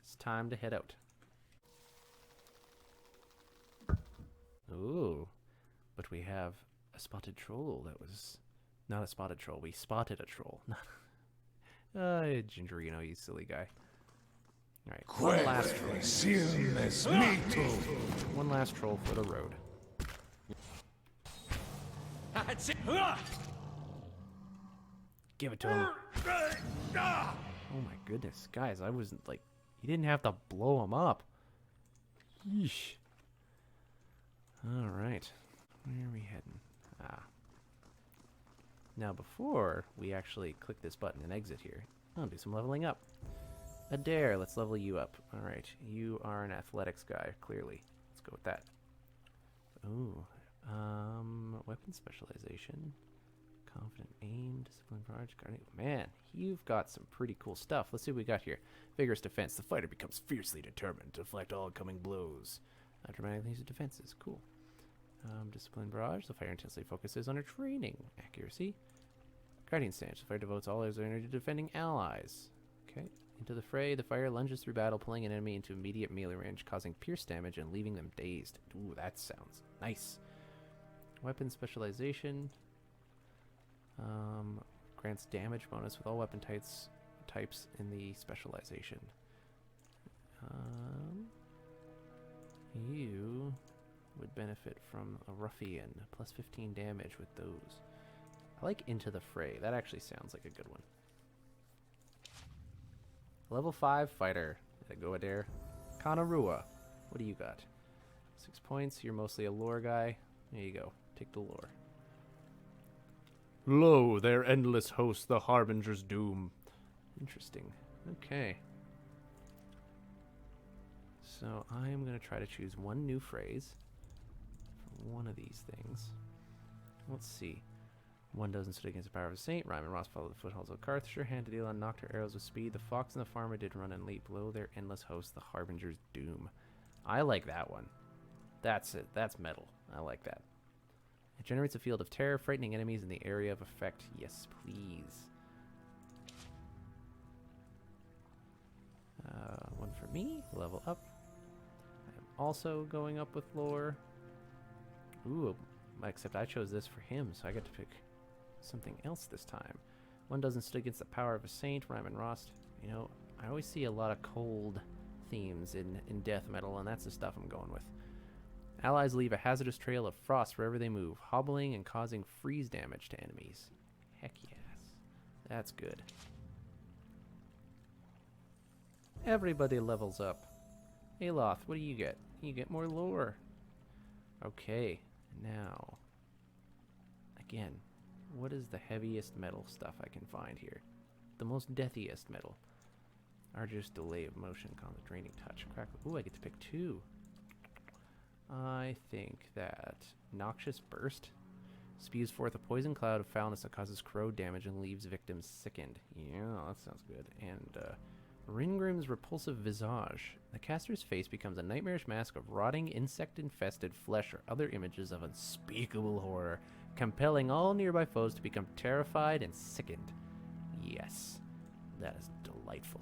It's time to head out. Ooh, but we have a spotted troll that was... Not a spotted troll, we spotted a troll. Gingereno, you silly guy. Alright, one last troll. One last troll for the road. Give it to him. Oh my goodness, guys, I wasn't like... You didn't have to blow him up. Yeesh. Alright, where are we heading? Now before we actually click this button and exit here, I'll do some leveling up. Eder, let's level you up. Alright, you are an athletics guy, clearly. Let's go with that. Ooh, weapon specialization, confident aim, discipline barrage, guarding. Man, you've got some pretty cool stuff. Let's see what we got here. Vigorous defense. The fighter becomes fiercely determined to deflect all incoming blows. Dramatically use of defenses. Cool. Discipline barrage. The fighter intensely focuses on her training. Accuracy. Guardian stance. The fighter devotes all his energy to defending allies. Okay. Into the fray, the fighter lunges through battle, pulling an enemy into immediate melee range, causing pierce damage and leaving them dazed. Ooh, that sounds nice. Weapon specialization. Grants damage bonus with all weapon types in the specialization. You would benefit from a ruffian, plus 15 damage with those. I like Into the Fray. That actually sounds like a good one. Level 5 fighter. There go, Eder. Kanarua. What do you got? 6 points. You're mostly a lore guy. There you go. Take the lore. Lo, their endless host, the Harbinger's doom. Interesting. Okay. So I am going to try to choose one new phrase for one of these things. Let's see. One dozen stood against the power of a saint. Ryman Ross followed the footholds of Carthage. Handed Elon knocked her arrows with speed. The fox and the farmer did run and leap. Below their endless host, the Harbinger's doom. I like that one. That's it. That's metal. I like that. It generates a field of terror, frightening enemies in the area of effect. Yes, please. One for me. Level up. I'm also going up with lore. Ooh, except I chose this for him, so I get to pick something else this time. One dozen stood against the power of a saint. Ryman Rost. You know, I always see a lot of cold themes in death metal, and that's the stuff I'm going with. Allies leave a hazardous trail of frost wherever they move, hobbling and causing freeze damage to enemies. Heck yes. That's good. Everybody levels up. Aloth, what do you get? You get more lore. Okay, now, again, what is the heaviest metal stuff I can find here? The most deathiest metal. Arduous delay of motion, calm the draining touch. Crackle. Ooh, I get to pick two. I think that Noxious Burst Spews forth a poison cloud of foulness that causes corrode damage and leaves victims sickened. Yeah, that sounds good. And Ringrim's repulsive visage. The caster's face becomes a nightmarish mask of rotting, insect-infested flesh or other images of unspeakable horror, compelling all nearby foes to become terrified and sickened. Yes, that is delightful.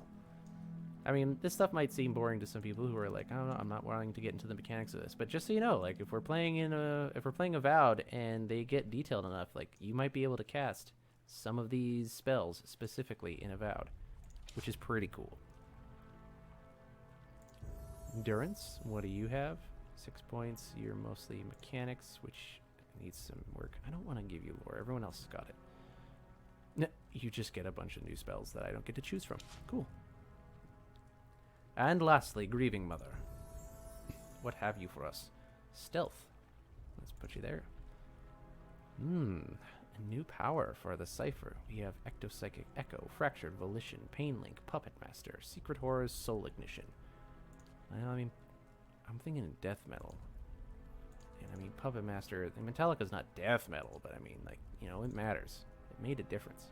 I mean, this stuff might seem boring to some people who are like, I don't know, I'm not wanting to get into the mechanics of this. But just so you know, like, if we're playing Avowed and they get detailed enough, like, you might be able to cast some of these spells specifically in Avowed, which is pretty cool. Endurance, what do you have? 6 points. You're mostly mechanics, which needs some work. I don't want to give you lore. Everyone else has got it. No, you just get a bunch of new spells that I don't get to choose from. Cool. And lastly, Grieving Mother. What have you for us? Stealth. Let's put you there. A new power for the Cipher. We have Ectopsychic Echo, Fractured Volition, Pain Link, Puppet Master, Secret Horrors, Soul Ignition. Well, I mean, I'm thinking death metal. And I mean, Puppet Master, Metallica's not death metal, but I mean, like, you know, it matters. It made a difference.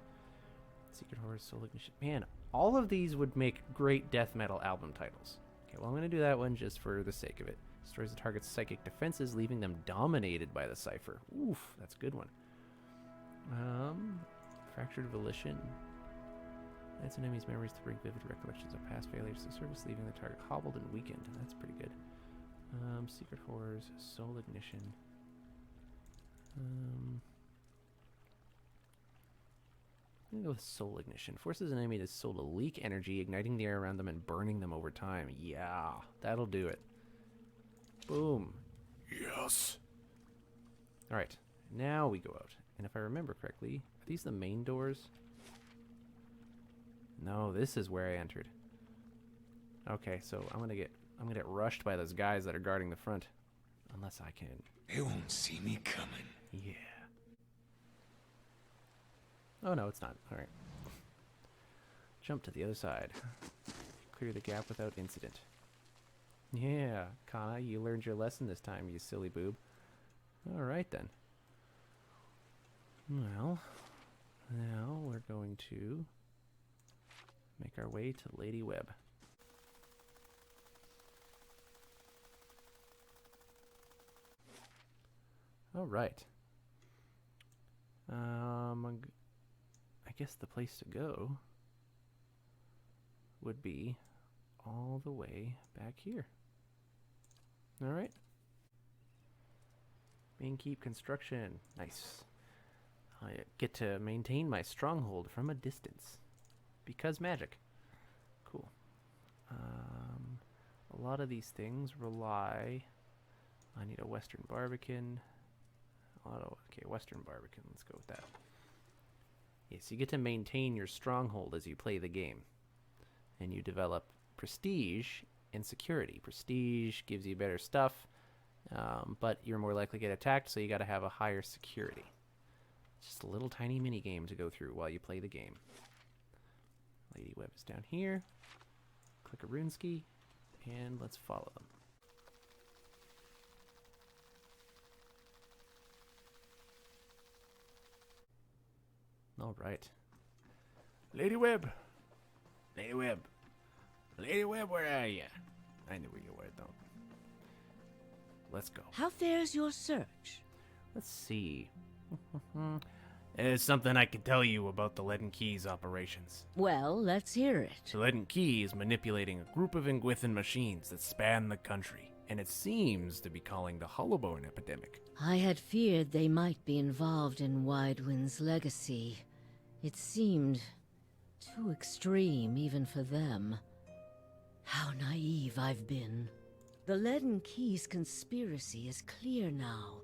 Secret Horrors, Soul Ignition. Man, all of these would make great death metal album titles. Okay, well, I'm going to do that one just for the sake of it. Destroys the target's psychic defenses, leaving them dominated by the Cipher. Oof, that's a good one. Fractured Volition. That's an enemy's memories to bring vivid recollections of past failures to service, leaving the target hobbled and weakened. That's pretty good. Secret Horrors, Soul Ignition. I'm gonna go with Soul Ignition. Forces an enemy to soul to leak energy, igniting the air around them and burning them over time. Yeah, that'll do it. Boom. Yes. Alright, now we go out. And if I remember correctly, are these the main doors? No, this is where I entered. Okay, so I'm gonna get rushed by those guys that are guarding the front. Unless I can. They won't see me coming. Yeah. Oh no, it's not. Alright. Jump to the other side. Clear the gap without incident. Yeah, Kana, you learned your lesson this time, you silly boob. Alright then. Well, now we're going to make our way to Lady Webb. Alright. I guess the place to go would be all the way back here. Alright. Main keep construction. Nice. I get to maintain my stronghold from a distance. Because magic. Cool. A lot of these things rely... I need a Western Barbican. Okay, Western Barbican. Let's go with that. Yes, you get to maintain your stronghold as you play the game. And you develop prestige and security. Prestige gives you better stuff, but you're more likely to get attacked, so you got to have a higher security. It's just a little tiny mini game to go through while you play the game. Lady Webb is down here. Click a runeski, and let's follow them. All right. Lady Webb. Lady Webb. Lady Webb, where are you? I knew where you were, though. Let's go. How fares your search? Let's see. There's something I can tell you about the Leaden Key's operations. Well, let's hear it. The Leaden Key is manipulating a group of Ingwithan machines that span the country, and it seems to be calling the Hollowborn epidemic. I had feared they might be involved in Widewind's legacy. It seemed too extreme even for them. How naive I've been. The Leaden Key's conspiracy is clear now.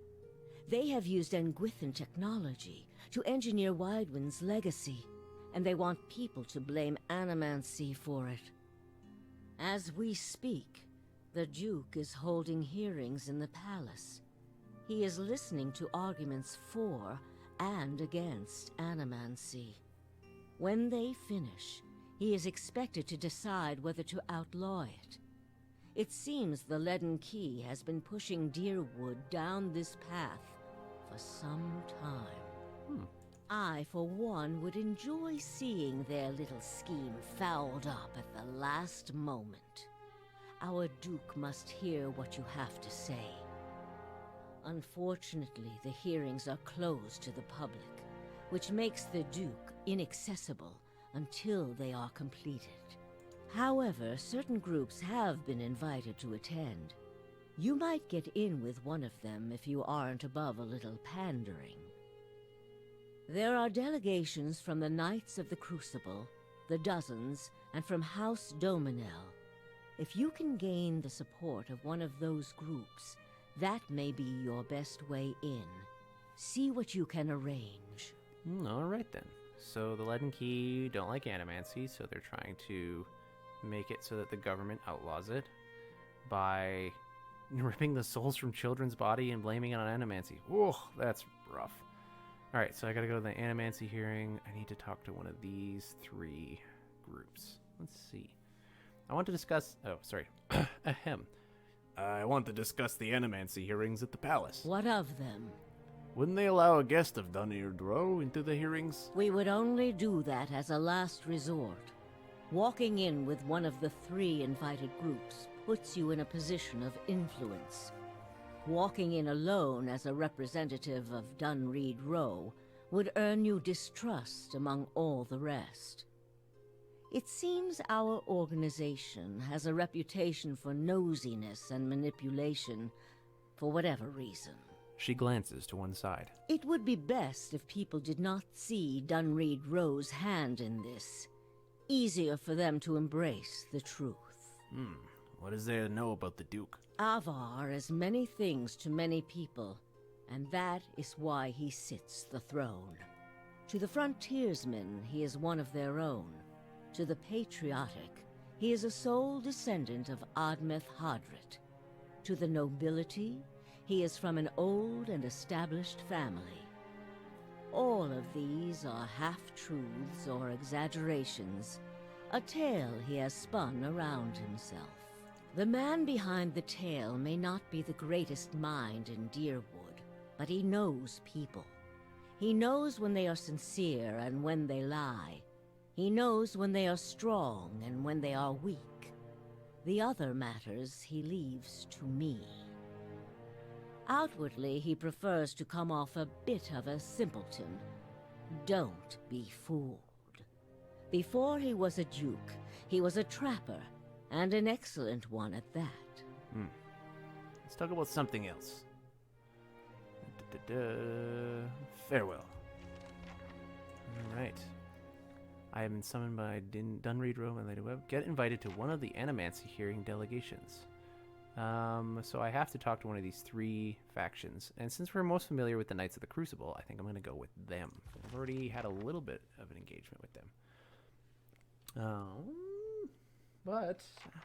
They have used Ingwithan technology to engineer Widewind's legacy, and they want people to blame animancy for it. As we speak, the Duke is holding hearings in the palace. He is listening to arguments for and against animancy. When they finish, he is expected to decide whether to outlaw it. It seems the Leaden Key has been pushing Deerwood down this path for for some time. I, for one, would enjoy seeing their little scheme fouled up at the last moment. Our Duke must hear what you have to say. Unfortunately, the hearings are closed to the public, which makes the Duke inaccessible until they are completed. However, certain groups have been invited to attend. You might get in with one of them if you aren't above a little pandering. There are delegations from the Knights of the Crucible, the Dozens, and from House Dominel. If you can gain the support of one of those groups, that may be your best way in. See what you can arrange. All right then. So the Lead and Key don't like animancy, so they're trying to make it so that the government outlaws it by ripping the souls from children's body and blaming it on animancy. Whoa, that's rough. All right, so I gotta go to the animancy hearing. I need to talk to one of these three groups. Let's see. I want to discuss... Oh, sorry. Ahem. I want to discuss the animancy hearings at the palace. What of them? Wouldn't they allow a guest of Dunir into the hearings? We would only do that as a last resort. Walking in with one of the three invited groups puts you in a position of influence. Walking in alone as a representative of Dunreed Row would earn you distrust among all the rest. It seems our organization has a reputation for nosiness and manipulation for whatever reason. She glances to one side. It would be best if people did not see Dunreed Row's hand in this. Easier for them to embrace the truth. What is there to know about the Duke? Avar is many things to many people, and that is why he sits the throne. To the frontiersmen, he is one of their own. To the patriotic, he is a sole descendant of Admeth Hadrit. To the nobility, he is from an old and established family. All of these are half-truths or exaggerations, a tale he has spun around himself. The man behind the tale may not be the greatest mind in Deerwood, but he knows people. He knows when they are sincere and when they lie. He knows when they are strong and when they are weak. The other matters he leaves to me. Outwardly, he prefers to come off a bit of a simpleton. Don't be fooled. Before he was a duke, he was a trapper, and an excellent one at that. Let's talk about something else. Farewell. All right. I have been summoned by Dunreed Row and Lady Webb. Get invited to one of the animancy hearing delegations. So I have to talk to one of these three factions. And since we're most familiar with the Knights of the Crucible, I think I'm going to go with them. I've already had a little bit of an engagement with them. But,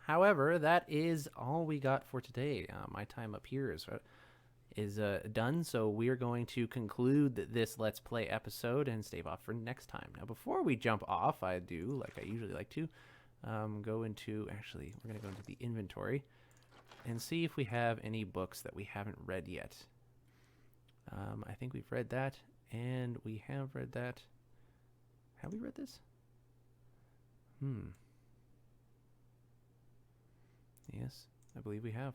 however, that is all we got for today. My time up here is done, so we are going to conclude this Let's Play episode and stave off for next time. Now, before we jump off, I do, like I usually like to, go into, actually, we're going to go into the inventory and see if we have any books that we haven't read yet. I think we've read that, and we have read that. Have we read this? Yes, I believe we have.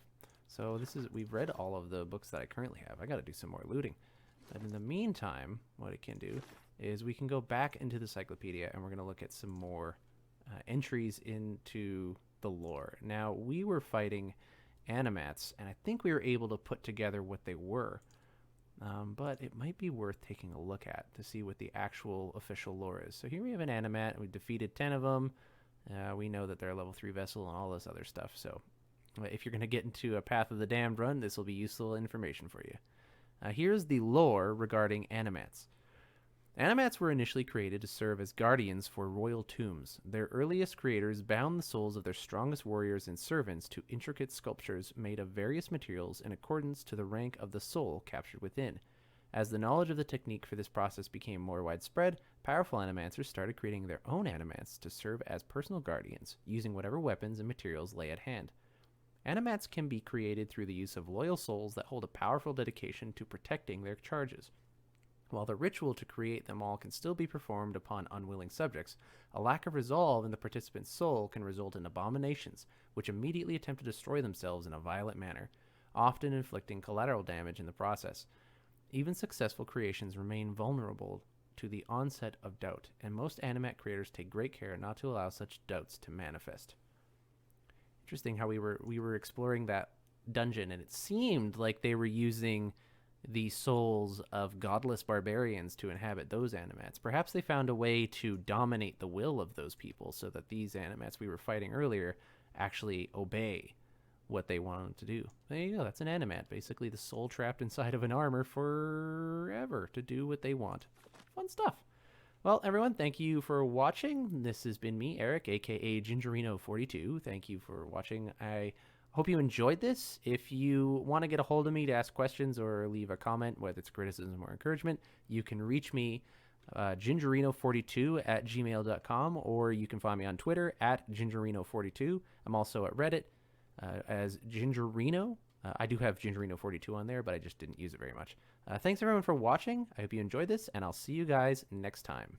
So we've read all of the books that I currently have. I got to do some more looting. But in the meantime, what it can do is we can go back into the encyclopedia and we're going to look at some more entries into the lore. Now, we were fighting animats, and I think we were able to put together what they were. But it might be worth taking a look at to see what the actual official lore is. So here we have an animat. We defeated 10 of them. We know that they're a level 3 vessel and all this other stuff. So if you're going to get into a Path of the Damned run, this will be useful information for you. Here's the lore regarding animats. Animats were initially created to serve as guardians for royal tombs. Their earliest creators bound the souls of their strongest warriors and servants to intricate sculptures made of various materials in accordance to the rank of the soul captured within. As the knowledge of the technique for this process became more widespread, powerful animancers started creating their own animats to serve as personal guardians, using whatever weapons and materials lay at hand. Animats can be created through the use of loyal souls that hold a powerful dedication to protecting their charges. While the ritual to create them all can still be performed upon unwilling subjects, a lack of resolve in the participant's soul can result in abominations, which immediately attempt to destroy themselves in a violent manner, often inflicting collateral damage in the process. Even successful creations remain vulnerable to the onset of doubt, and most animat creators take great care not to allow such doubts to manifest. Interesting how we were exploring that dungeon, and it seemed like they were using the souls of godless barbarians to inhabit those animats. Perhaps they found a way to dominate the will of those people so that these animats we were fighting earlier actually obey what they want them to do. There you go. That's an animat. Basically the soul trapped inside of an armor forever to do what they want. Fun stuff. Well, everyone, thank you for watching. This has been me, Eric, aka Gingereno42. Thank you for watching. I hope you enjoyed this. If you want to get a hold of me to ask questions or leave a comment, whether it's criticism or encouragement, you can reach me gingereno42@gmail.com, or you can find me on Twitter @gingereno42. I'm also at Reddit as Gingereno. I do have Gingereno42 on there, but I just didn't use it very much. Thanks everyone for watching. I hope you enjoyed this, and I'll see you guys next time.